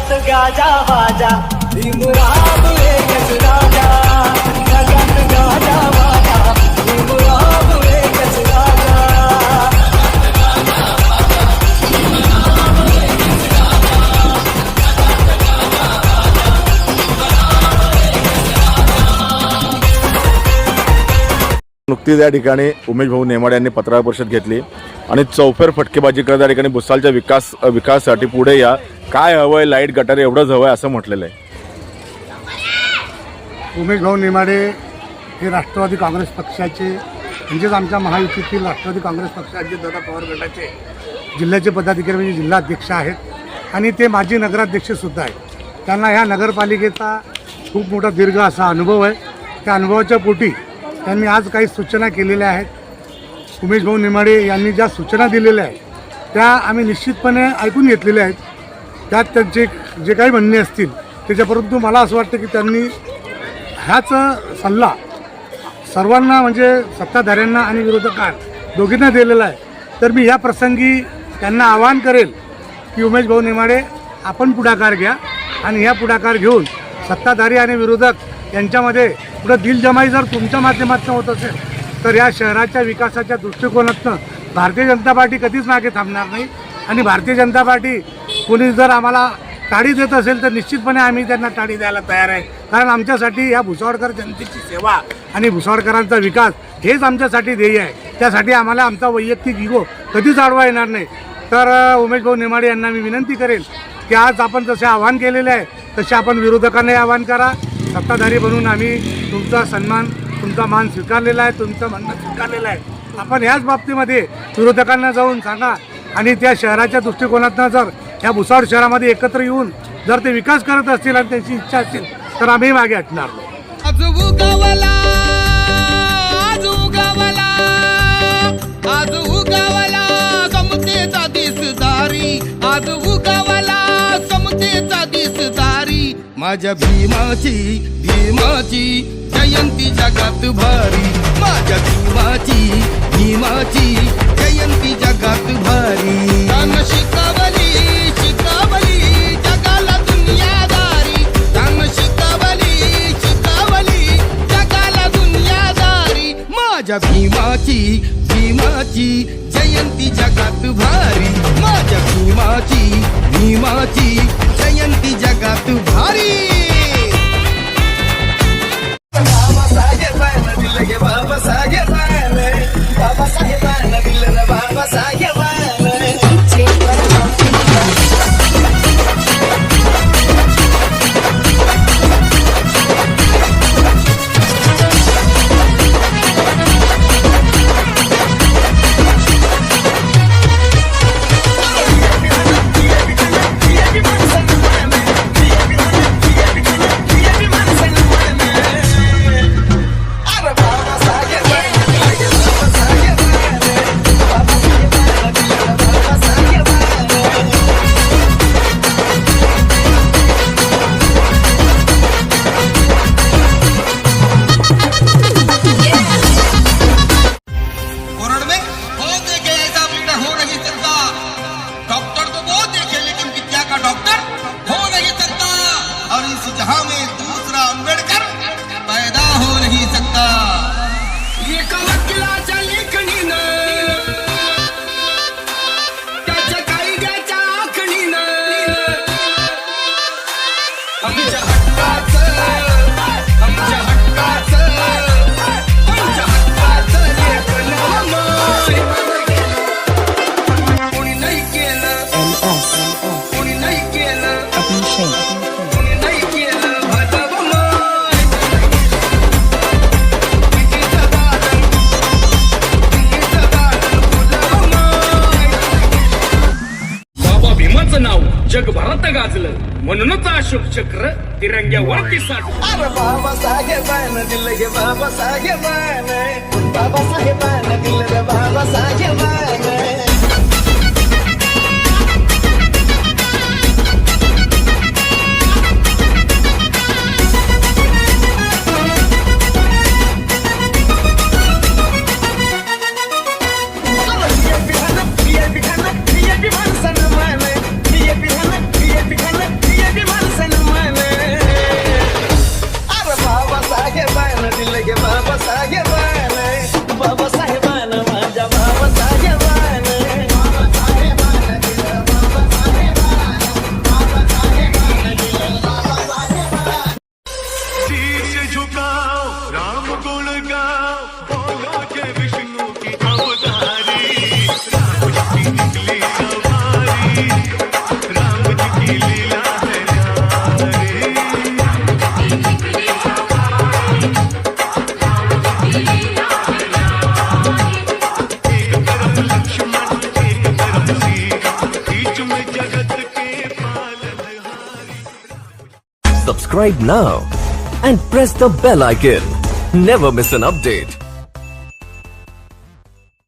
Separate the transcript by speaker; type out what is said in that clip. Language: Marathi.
Speaker 1: जगात गाजा वाजा भीमराव एकच राजा, जगात गाजा वाजा भीमराव एकच राजा.
Speaker 2: नुकतीच या ठिकाणी उमेश भाऊ नेमाडे यांनी पत्रकार परिषद घेतली आणि चौफेर फटकेबाजी करत या ठिकाणी भुसावळच्या विकासासाठी पुढे या, काय हवंय, लाईट गटार एवढंच हवंय असं म्हटलेलं आहे.
Speaker 3: उमेश भाऊ नेमाडे हे राष्ट्रवादी काँग्रेस पक्षाचे म्हणजेच आमच्या महायुतीतील राष्ट्रवादी काँग्रेस पक्षाचे दादा पवार गटाचे जिल्ह्याचे पदाधिकारी म्हणजे जिल्हाध्यक्ष आहेत आणि ते माजी नगराध्यक्षसुद्धा आहेत. त्यांना ह्या नगरपालिकेचा खूप मोठा दीर्घ असा अनुभव आहे. त्या अनुभवाच्या पोटी त्यांनी आज काही सूचना केलेल्या आहेत. उमेश भाऊ नेमाडे यांनी ज्या सूचना दिलेल्या आहेत त्या आम्ही निश्चितपणे ऐकून घेतलेल्या आहेत. त्यात त्यांचे जे काही म्हणणे असतील त्याच्या, परंतु मला असं वाटतं की त्यांनी ह्याच सल्ला सर्वांना म्हणजे सत्ताधाऱ्यांना आणि विरोधकांना दोघींना दिलेला आहे. तर मी ह्या प्रसंगी त्यांना आवाहन करेल की उमेश भाऊ नेमाडे आपण पुढाकार घ्या आणि ह्या पुढाकार घेऊन सत्ताधारी आणि विरोधक यांच्यामध्ये पुढं दिलजमाई जर तुमच्या माध्यमातून होत असेल तर या शहराच्या विकासाच्या दृष्टिकोनातून भारतीय जनता पार्टी कधीच मागे थांबणार नाही. आणि भारतीय जनता पार्टी कोणी जर आम्हाला टाळी देत असेल तर निश्चितपणे आम्ही त्यांना टाळी द्यायला तयार आहे. कारण आमच्यासाठी या भुसावळकर जनतेची सेवा आणि भुसावळकरांचा विकास हेच आमच्यासाठी ध्येय आहे. त्यासाठी आम्हाला आमचा वैयक्तिक इगो कधीच आडवा येणार नाही. तर उमेश भाऊ नेमाडे यांना मी विनंती करेल की आज आपण जसे आवाहन केलेले आहे तसे आपण विरोधकांनाही आवाहन करा. सत्ताधारी बनून आम्ही तुमचा सन्मान, तुमचा मान स्वीकारलेला आहे, तुमचं म्हणणं स्वीकारलेलं आहे. आपण ह्याच बाबतीमध्ये विरोधकांना जाऊन सांगा आणि त्या शहराच्या दृष्टिकोनातून जर ह्या भुसावळ शहरामध्ये एकत्र येऊन जर ते विकास करत असतील आणि त्यांची इच्छा असेल तर आम्ही मागे हटणार नाही.
Speaker 4: आज उगवला, आज उगवला, आज उगवला समतेचा दिसदारी, आज उगवला समतेचा दिसदारी. माझ्या भीमाची भीमाची जयंती जगात भारी, माझ्या भीमाची भीमाची जयंती जगात भारी. तान शिकवली शिकवली जगाला दुनियादारी, तान शिकवली शिकवली जगाला दुनियादारी. माझ्या भीमाची भीमाची जयंती जगात भारी, माझ्या भीमाची भीमाची जयंती जगात भारी. बाबासाहेबांना दिलं गे बाबासाहेबांना, बाबासाहेबांना दिलं ना बाबासाहेबांना.
Speaker 5: जगभरात गाजलं म्हणूनच अशोक चक्र तिरंग्यावरती साठलं.
Speaker 1: अरे बाबासाहेबांना दिलं गे बाबासाहेबांना, बाबासाहेबांना दिलं गे बाबासाहेबांना. VIP
Speaker 6: Subscribe now and press the bell icon. Never miss an update.